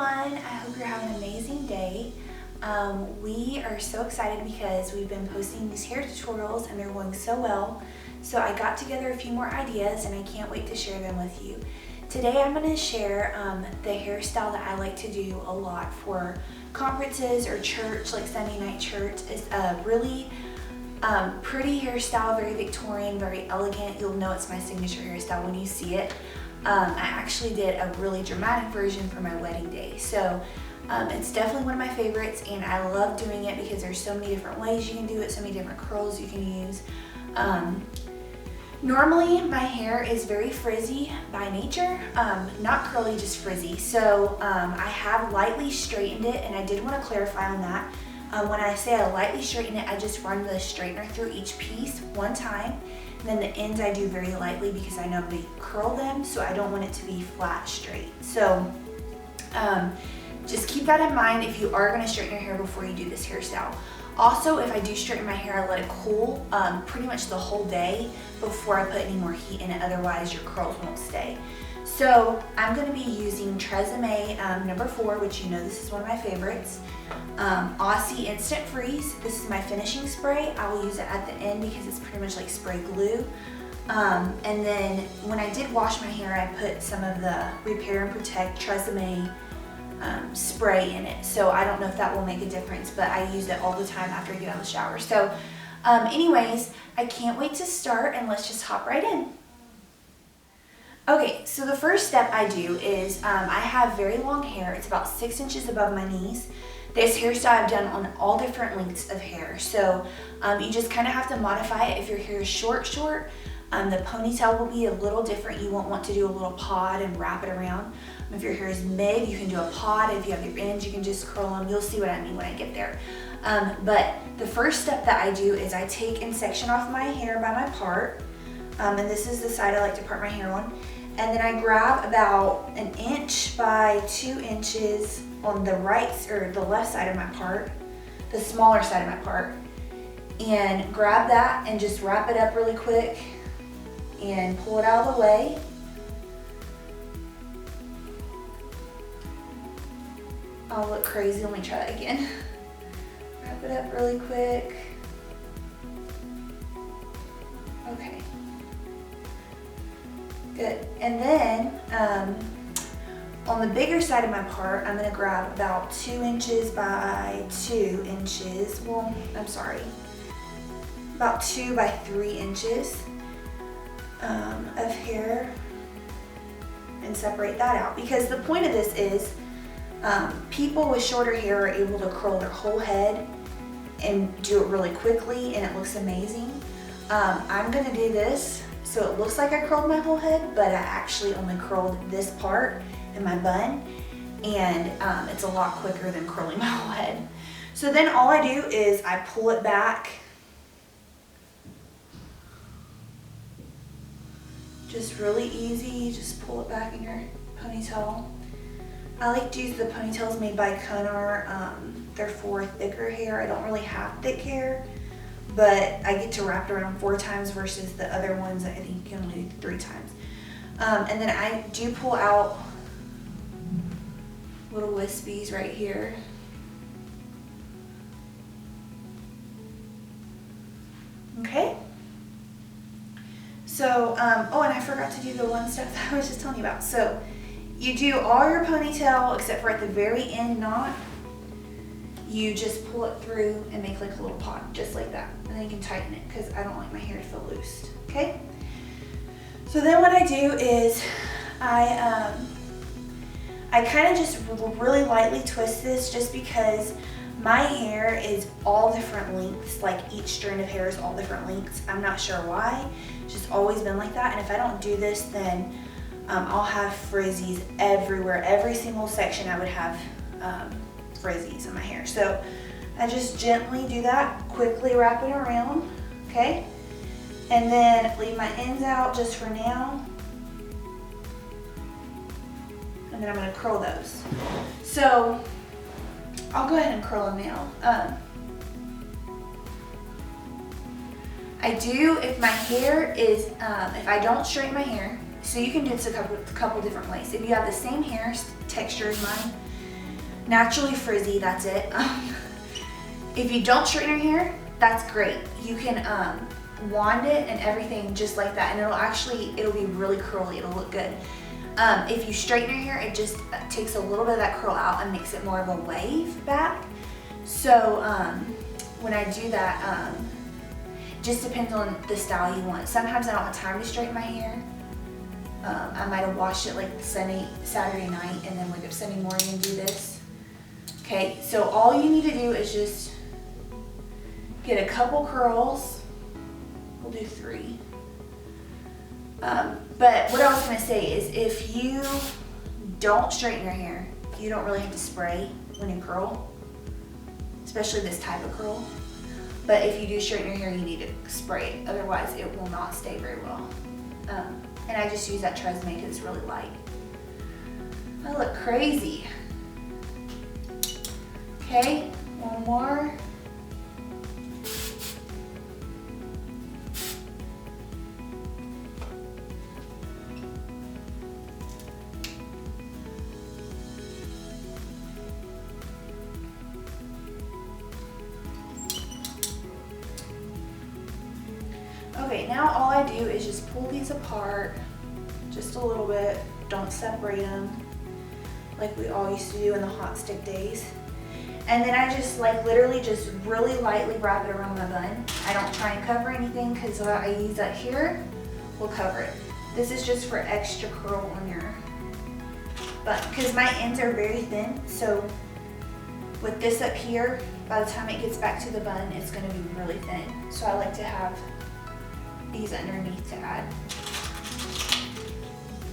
everyone, I hope you're having an amazing day. We are so excited because we've been posting these hair tutorials and they're going so well. So I got together a few more ideas and I can't wait to share them with you. Today I'm going to share the hairstyle that I like to do a lot for conferences or church, like Sunday night church. It's a really pretty hairstyle, very Victorian, very elegant. You'll know it's my signature hairstyle when you see it. I actually did a really dramatic version for my wedding day. So it's definitely one of my favorites and I love doing it because there's so many different ways you can do it, so many different curls you can use. Normally my hair is very frizzy by nature, not curly, just frizzy. So I have lightly straightened it, and I did want to clarify on that. When I say I lightly straighten it, I just run the straightener through each piece one time. And then the ends I do very lightly because I know they curl them, so I don't want it to be flat straight. So just keep that in mind if you are going to straighten your hair before you do this hairstyle. Also, if I do straighten my hair, I let it cool pretty much the whole day before I put any more heat in it, otherwise your curls won't stay. So I'm going to be using Tresemme number 4, which you know this is one of my favorites. Aussie Instant Freeze. This is my finishing spray. I will use it at the end because it's pretty much like spray glue. And then when I did wash my hair, I put some of the Repair and Protect Tresemme spray in it. So I don't know if that will make a difference, but I use it all the time after I get out of the shower. So anyways, I can't wait to start, and let's just hop right in. Okay, so the first step I do is I have very long hair. It's about 6 inches above my knees. This hairstyle I've done on all different lengths of hair. So you just kind of have to modify it. If your hair is short, the ponytail will be a little different. You won't want to do a little pod and wrap it around. If your hair is mid, you can do a pod. If you have your ends, you can just curl them. You'll see what I mean when I get there. But the first step that I do is I take and section off my hair by my part. And this is the side I like to part my hair on. And then I grab about 1 inch by 2 inches on the right or the left side of my part, the smaller side of my part, and grab that and just wrap it up really quick and pull it out of the way. I'll look crazy. Let me try that again. Wrap it up really quick. Okay. Good. And then on the bigger side of my part, I'm going to grab about 2 inches by 2 inches. Well, I'm sorry. About 2 by 3 inches of hair and separate that out. Because the point of this is people with shorter hair are able to curl their whole head and do it really quickly, and it looks amazing. I'm going to do this so it looks like I curled my whole head, but I actually only curled this part in my bun, and it's a lot quicker than curling my whole head. So then all I do is I pull it back. Just really easy, just pull it back in your ponytail. I like to use the ponytails made by Conar. They're for thicker hair. I don't really have thick hair, but I get to wrap it around 4 times versus the other ones that I think you can only do 3 times. And then I do pull out little wispies right here. Okay. So, oh, and I forgot to do the one step that I was just telling you about. So you do all your ponytail except for at the very end knot. You just pull it through and make like a little pod, just like that. And then you can tighten it because I don't like my hair to feel loose, okay? So then what I do is I kind of just really lightly twist this just because my hair is all different lengths, like each strand of hair is all different lengths. I'm not sure why, it's just always been like that. And if I don't do this, then I'll have frizzies everywhere. Every single section I would have frizzies in my hair. So I just gently do that, quickly wrap it around, okay? And then leave my ends out just for now. And then I'm gonna curl those. So I'll go ahead and curl them now. I do, if my hair is, if I don't straighten my hair, so you can do this a couple different ways. If you have the same hair texture as mine, naturally frizzy, that's it. If you don't straighten your hair, that's great. You can wand it and everything just like that, and it'll be really curly, it'll look good. If you straighten your hair, it just takes a little bit of that curl out and makes it more of a wave back. So when I do that, just depends on the style you want. Sometimes I don't have time to straighten my hair. I might have washed it like Saturday night and then wake up Sunday morning and do this. Okay, so all you need to do is just get a couple curls. We'll do 3. But what I was gonna say is if you don't straighten your hair, you don't really have to spray when you curl, especially this type of curl. But if you do straighten your hair, you need to spray it. Otherwise, it will not stay very well. And I just use that Tresemme because it's really light. I look crazy. Okay, one more. Okay, now all I do is just pull these apart just a little bit. Don't separate them like we all used to do in the hot stick days. And then I just literally just really lightly wrap it around my bun. I don't try and cover anything because what I use that here will cover it. This is just for extra curl on your bun because my ends are very thin. So with this up here, by the time it gets back to the bun, it's going to be really thin. So I like to have these underneath to add.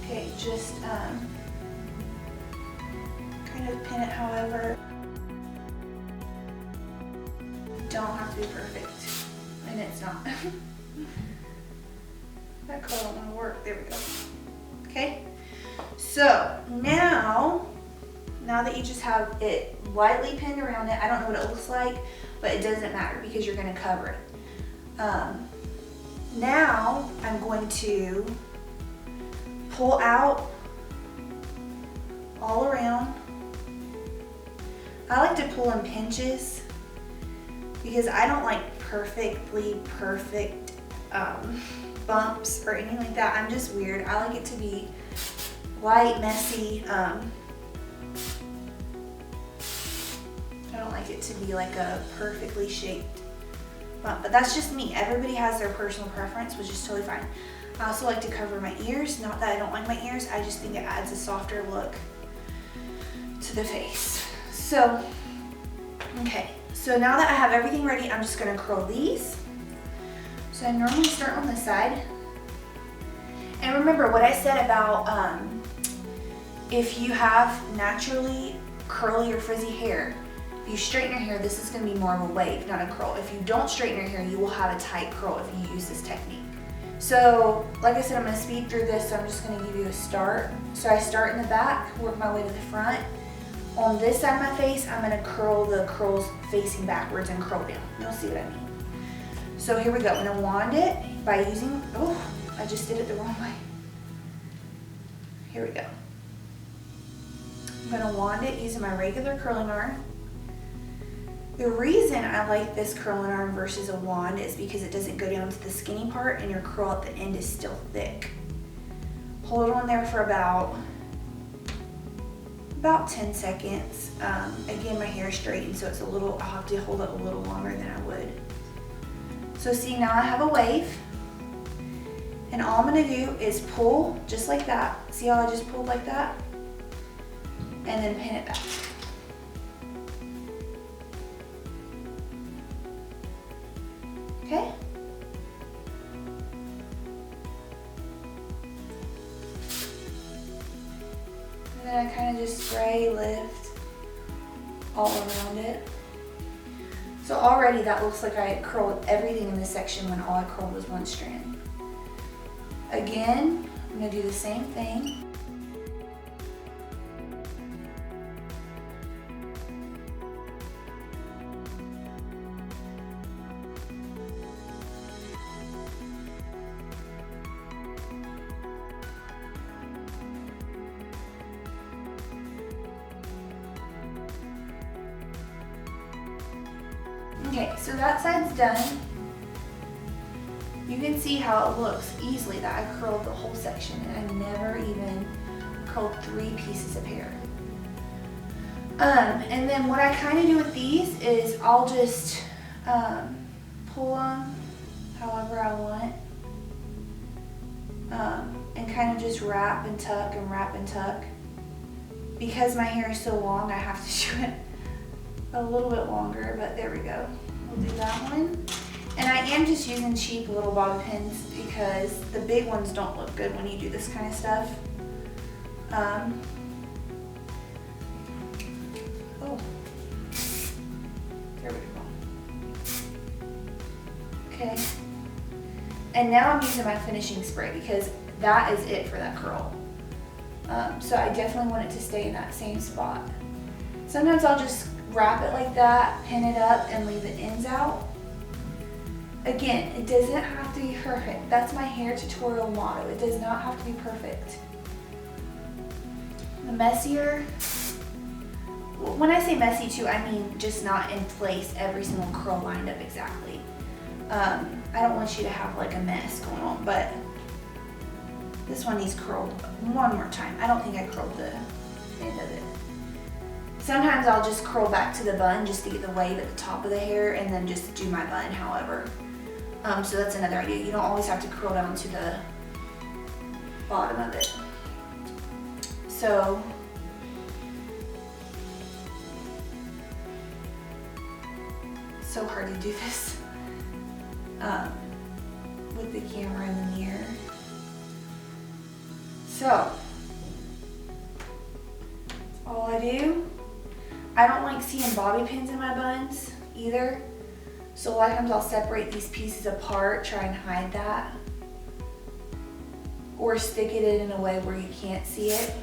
Okay, just kind of pin it however. Don't have to be perfect, and it's not. That color don't want to work. There we go. Okay, so now that you just have it lightly pinned around it, I don't know what it looks like, but it doesn't matter because you're going to cover it. Now I'm going to pull out all around. I like to pull in pinches because I don't like perfect bumps or anything like that. I'm just weird. I like it to be light, messy. I don't like it to be like a perfectly shaped bump, but that's just me. Everybody has their personal preference, which is totally fine. I also like to cover my ears. Not that I don't like my ears, I just think it adds a softer look to the face. So, okay. So now that I have everything ready, I'm just gonna curl these. So I normally start on this side. And remember what I said about if you have naturally curly or frizzy hair, if you straighten your hair, this is gonna be more of a wave, not a curl. If you don't straighten your hair, you will have a tight curl if you use this technique. So, like I said, I'm gonna speed through this, so I'm just gonna give you a start. So I start in the back, work my way to the front. On this side of my face, I'm gonna curl the curls facing backwards and curl down. You'll see what I mean. So here we go. I'm gonna wand it by using, oh, I just did it the wrong way. Here we go. I'm gonna wand it using my regular curling iron. The reason I like this curling iron versus a wand is because it doesn't go down to the skinny part and your curl at the end is still thick. Hold it on there for about 10 seconds. Again, my hair is straightened, so it's I'll have to hold it a little longer than I would. So see, now I have a wave. And all I'm gonna do is pull just like that. See how I just pulled like that? And then pin it back. Okay? And then I kind of just spray, lift all around it. So already that looks like I curled everything in this section when all I curled was one strand. Again, I'm gonna do the same thing. Okay, so that side's done. You can see how it looks easily that I curled the whole section and I never even curled 3 pieces of hair. And then what I kind of do with these is I'll just pull them however I want, and kind of just wrap and tuck and wrap and tuck. Because my hair is so long, I have to do it a little bit longer, but there we go. We'll do that one. And I am just using cheap little bobby pins because the big ones don't look good when you do this kind of stuff. Oh, there we go. Okay. And now I'm using my finishing spray because that is it for that curl. So I definitely want it to stay in that same spot. Sometimes I'll just wrap it like that, pin it up, and leave the ends out. Again, it doesn't have to be perfect. That's my hair tutorial motto. It does not have to be perfect. The messier, when I say messy too, I mean just not in place, every single curl lined up exactly. I don't want you to have like a mess going on, but this one needs curled one more time. I don't think I curled the end of it. Sometimes I'll just curl back to the bun just to get the wave at the top of the hair and then just do my bun however. So that's another idea. You don't always have to curl down to the bottom of it. So hard to do this with the camera in the mirror. So that's all I do. I don't like seeing bobby pins in my buns either. So a lot of times I'll separate these pieces apart, try and hide that. Or stick it in a way where you can't see it.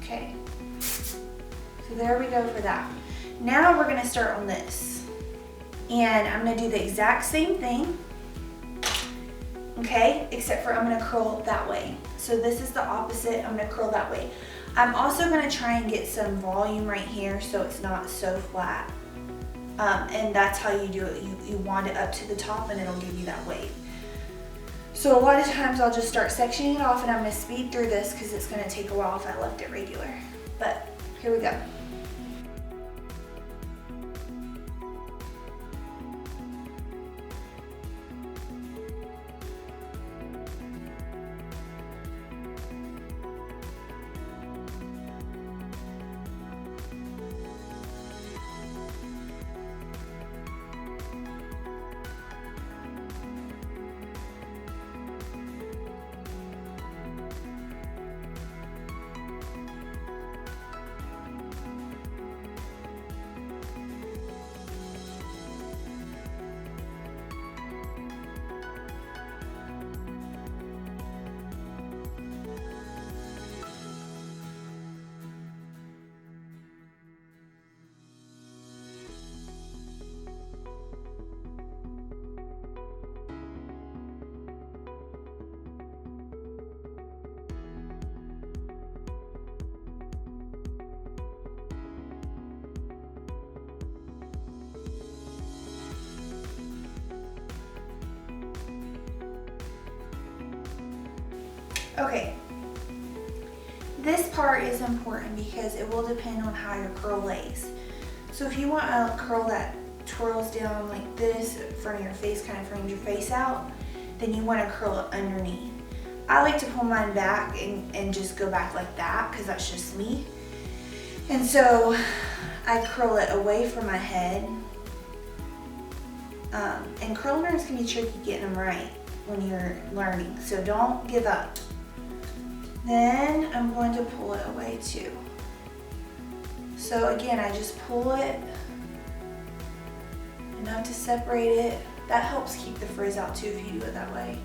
Okay, so there we go for that. Now we're gonna start on this. And I'm gonna do the exact same thing, okay, except for I'm gonna curl that way. So this is the opposite, I'm gonna curl that way. I'm also gonna try and get some volume right here so it's not so flat. And that's how you do it. You wand it up to the top and it'll give you that wave. So a lot of times I'll just start sectioning it off and I'm gonna speed through this because it's gonna take a while if I left it regular. But here we go. Okay, this part is important because it will depend on how your curl lays. So if you want a curl that twirls down like this in front of your face, kind of frames your face out, then you want to curl it underneath. I like to pull mine back and just go back like that because that's just me. And so I curl it away from my head. And curl irons can be tricky getting them right when you're learning, so don't give up. Then I'm going to pull it away too. So again, I just pull it enough to separate it. That helps keep the frizz out too if you do it that way.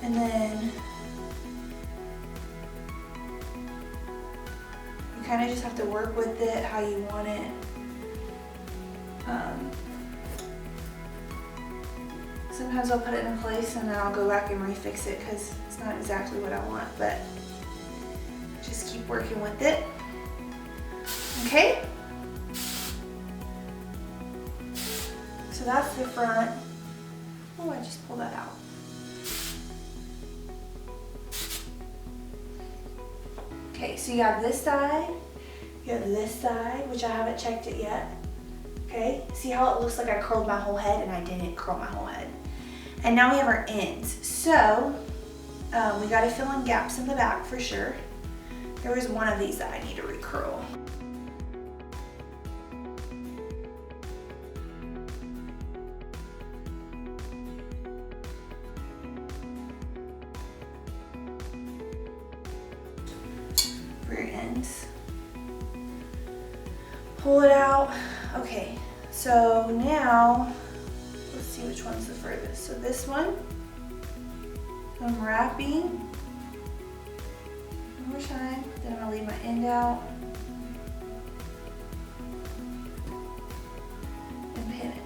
And then you kind of just have to work with it how you want it. Sometimes I'll put it in place and then I'll go back and refix it because it's not exactly what I want, but just keep working with it. Okay? So that's the front. Oh, I just pulled that out. Okay, so you have this side, you have this side, which I haven't checked it yet. Okay, see how it looks like I curled my whole head, and I didn't curl my whole head. And now we have our ends. So we gotta fill in gaps in the back for sure. There was one of these that I need to recurl. For your ends. Pull it out. Okay, so now let's see which one's the furthest. So this one, I'm wrapping one more time, then I'm gonna leave my end out and pin it.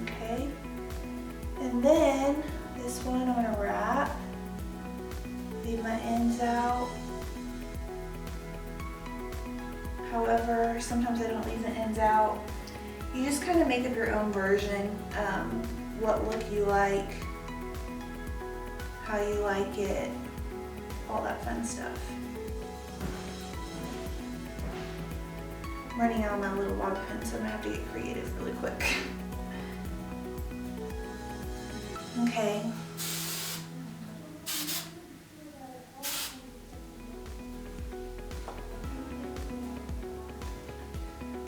Okay, and then this one I'm gonna wrap, leave my ends out. However, sometimes I don't leave the ends out. You just kind of make up your own version, what look you like, how you like it, all that fun stuff. I'm running out of my little bobby pin, so I'm gonna have to get creative really quick. Okay.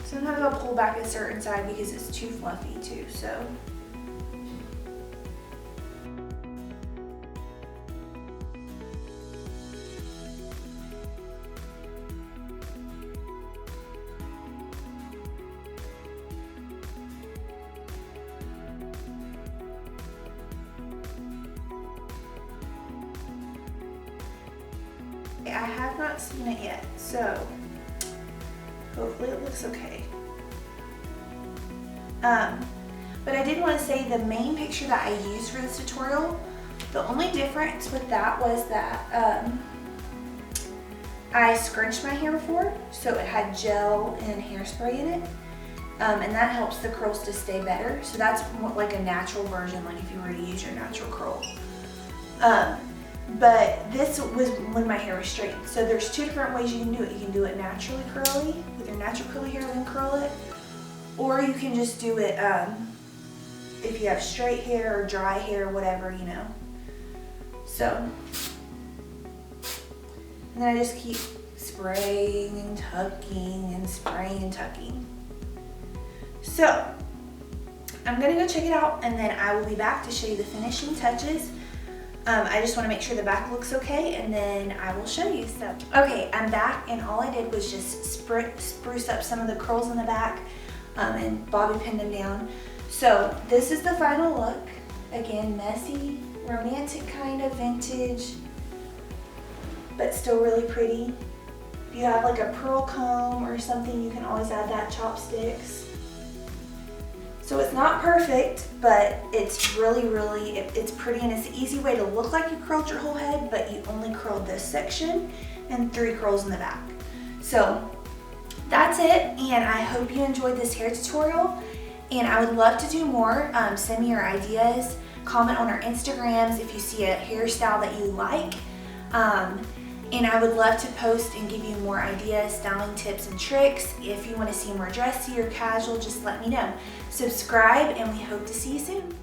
Sometimes I'll pull back a certain side because it's too fluffy too, so. I have not seen it yet, so hopefully it looks okay. But I did want to say the main picture that I used for this tutorial, the only difference with that was that I scrunched my hair before, so it had gel and hairspray in it, and that helps the curls to stay better. So that's more like a natural version, like if you were to use your natural curl. But this was when my hair was straightened. So there's two different ways you can do it. You can do it naturally curly, with your natural curly hair, then curl it. Or you can just do it if you have straight hair or dry hair, whatever, you know. So, and then I just keep spraying and tucking and spraying and tucking. So, I'm gonna go check it out, and then I will be back to show you the finishing touches. I just want to make sure the back looks okay, and then I will show you. So, okay, I'm back, and all I did was just spruce up some of the curls in the back and bobby pinned them down. So this is the final look. Again, messy, romantic kind of, vintage, but still really pretty. If you have like a pearl comb or something, you can always add that, chopsticks. So it's not perfect, but it's really, it's pretty, and it's an easy way to look like you curled your whole head, but you only curled this section and 3 curls in the back. So that's it, and I hope you enjoyed this hair tutorial, and I would love to do more. Send me your ideas, comment on our Instagrams if you see a hairstyle that you like. And I would love to post and give you more ideas, styling tips and tricks. If you want to see more dressy or casual, just let me know. Subscribe, and we hope to see you soon.